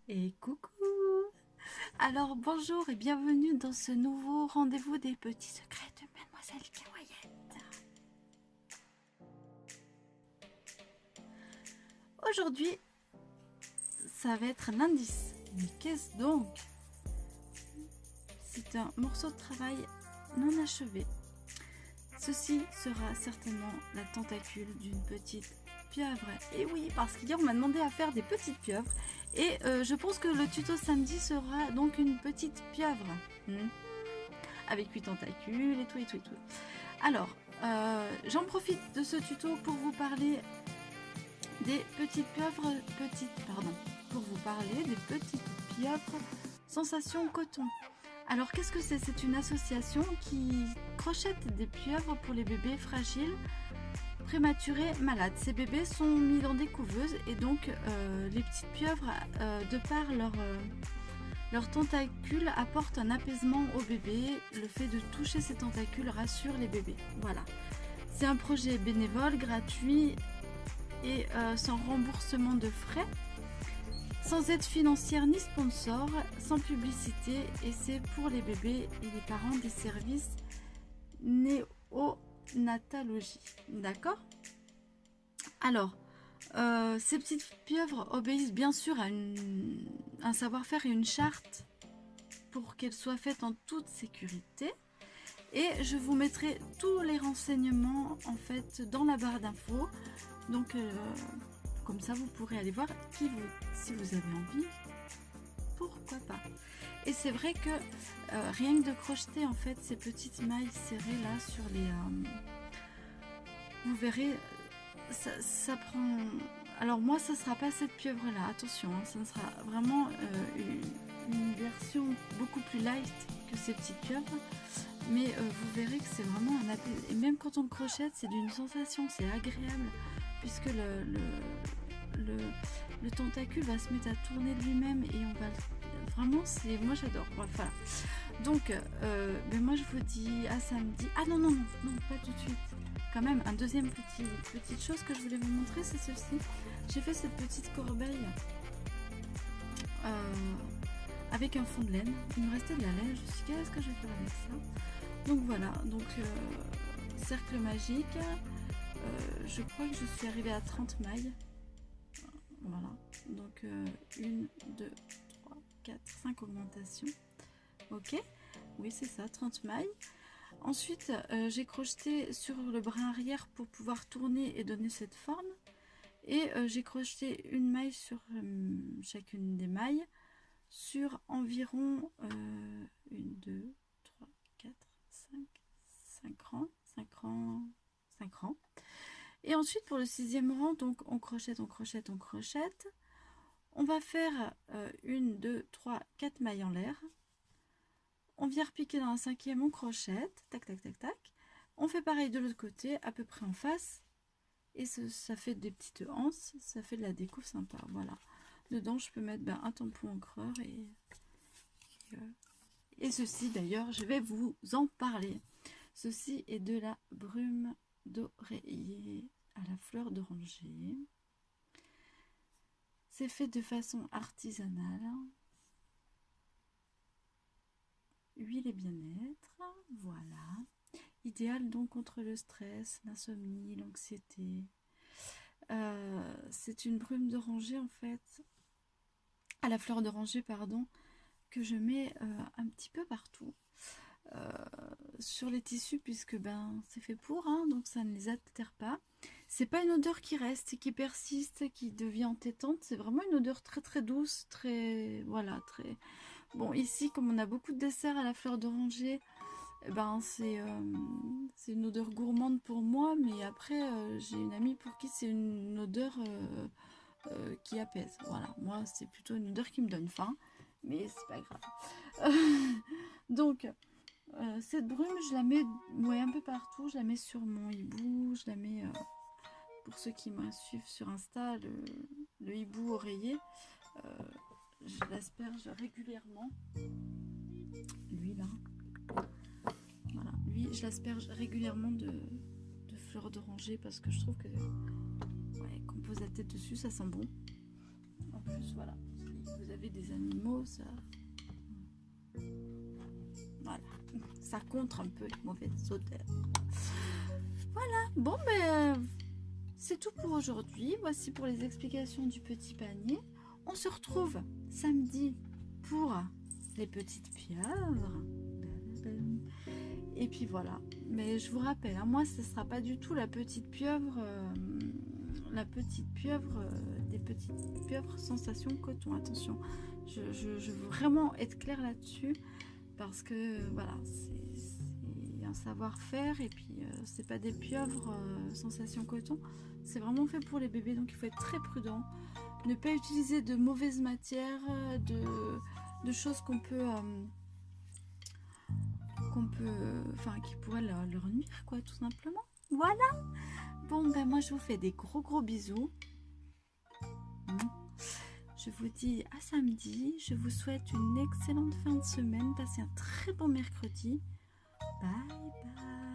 Et coucou! Alors bonjour et bienvenue dans ce nouveau rendez-vous des petits secrets de Mademoiselle Kawaïette. Aujourd'hui, ça va être l'indice. Mais qu'est-ce donc? C'est un morceau de travail non achevé. Ceci sera certainement la tentacule d'une petite pieuvre. Et oui, parce qu'hier on m'a demandé à faire des petites pieuvres. Et je pense que le tuto samedi sera donc une petite pieuvre. Avec 8 tentacules et tout et tout et tout. Alors, j'en profite de ce tuto pour vous parler des petites pieuvres, pour vous parler des petites pieuvres Sensation Coton. Alors, qu'est-ce que c'est? C'est une association qui crochette des pieuvres pour les bébés fragiles, prématurés, malades. Ces bébés sont mis dans des couveuses et donc les petites pieuvres, de par leurs tentacules, apportent un apaisement aux bébés. Le fait de toucher ces tentacules rassure les bébés. Voilà. C'est un projet bénévole, gratuit et sans remboursement de frais, sans aide financière ni sponsor, sans publicité, et c'est pour les bébés et les parents des services néonatologie. D'accord? Alors, ces petites pieuvres obéissent bien sûr à un savoir-faire et une charte pour qu'elles soient faites en toute sécurité. Et je vous mettrai tous les renseignements en fait dans la barre d'infos. Donc comme ça vous pourrez aller voir si vous avez envie, pourquoi pas. Et c'est vrai que rien que de crocheter en fait ces petites mailles serrées là sur les vous verrez, ça prend. Alors moi ça sera pas cette pieuvre là, attention, hein, ça sera vraiment une version beaucoup plus light que ces petites pieuvres. Mais vous verrez que c'est vraiment un appel. Et même quand on crochette, c'est d'une sensation, c'est agréable, puisque le tentacule va se mettre à tourner de lui-même et on va. Vraiment, c'est. Moi j'adore. Voilà. Donc, mais moi je vous dis à samedi. Ah non, pas tout de suite. Quand même, un deuxième petite chose que je voulais vous montrer, c'est ceci. J'ai fait cette petite corbeille avec un fond de laine. Il me restait de la laine. Je me suis dit, qu'est-ce que je vais faire avec ça? Donc voilà, donc cercle magique, je crois que je suis arrivée à 30 mailles, voilà, donc 1, 2, 3, 4, 5 augmentations, ok, oui c'est ça, 30 mailles. Ensuite j'ai crocheté sur le brin arrière pour pouvoir tourner et donner cette forme, et j'ai crocheté une maille sur chacune des mailles, sur environ 1, 2, 3, 4, 5 rangs, 5 rangs. Et ensuite pour le 6e rang, donc on crochette. On va faire 1, 2, 3, 4 mailles en l'air. On vient repiquer dans la 5e, on crochette, tac, tac, tac, tac. On fait pareil de l'autre côté, à peu près en face. Et ça fait des petites anses, ça fait de la déco sympa, voilà. Dedans, je peux mettre un tampon encreur et ceci d'ailleurs, je vais vous en parler. Ceci est de la brume d'oreiller à la fleur d'oranger. C'est fait de façon artisanale. Huile et bien-être, voilà. Idéal donc contre le stress, l'insomnie, l'anxiété. C'est une brume d'oranger en fait, à la fleur d'oranger pardon, que je mets un petit peu partout. Sur les tissus, puisque c'est fait pour, hein, donc ça ne les altère pas. C'est pas une odeur qui reste, qui persiste, qui devient entêtante. C'est vraiment une odeur très très douce, très voilà, très bon. Ici, comme on a beaucoup de desserts à la fleur d'oranger, c'est une odeur gourmande pour moi, mais après j'ai une amie pour qui c'est une odeur qui apaise. Voilà, moi c'est plutôt une odeur qui me donne faim, mais c'est pas grave. Donc cette brume, je la mets un peu partout. Je la mets sur mon hibou, je la mets, pour ceux qui me suivent sur Insta, le hibou oreiller. Je l'asperge régulièrement. Lui là. Voilà, lui, je l'asperge régulièrement de fleurs d'oranger parce que je trouve que quand on pose la tête dessus, ça sent bon. En plus, voilà, vous avez savez, des animaux, ça... Voilà, ça contre un peu les mauvaises odeurs. Voilà, bon, ben, c'est tout pour aujourd'hui. Voici pour les explications du petit panier. On se retrouve samedi pour les petites pieuvres. Et puis voilà. Mais je vous rappelle, hein, moi, ce ne sera pas du tout la petite pieuvre des petites pieuvres sensation coton. Attention, je veux vraiment être claire là-dessus parce que voilà, c'est un savoir-faire et puis c'est pas des pieuvres sensation coton. C'est vraiment fait pour les bébés, donc il faut être très prudent. Ne pas utiliser de mauvaises matières, de choses qui pourraient leur nuire, quoi, tout simplement. Voilà. Bon, ben moi, je vous fais des gros bisous. Je vous dis à samedi. Je vous souhaite une excellente fin de semaine. Passez un très bon mercredi. Bye bye.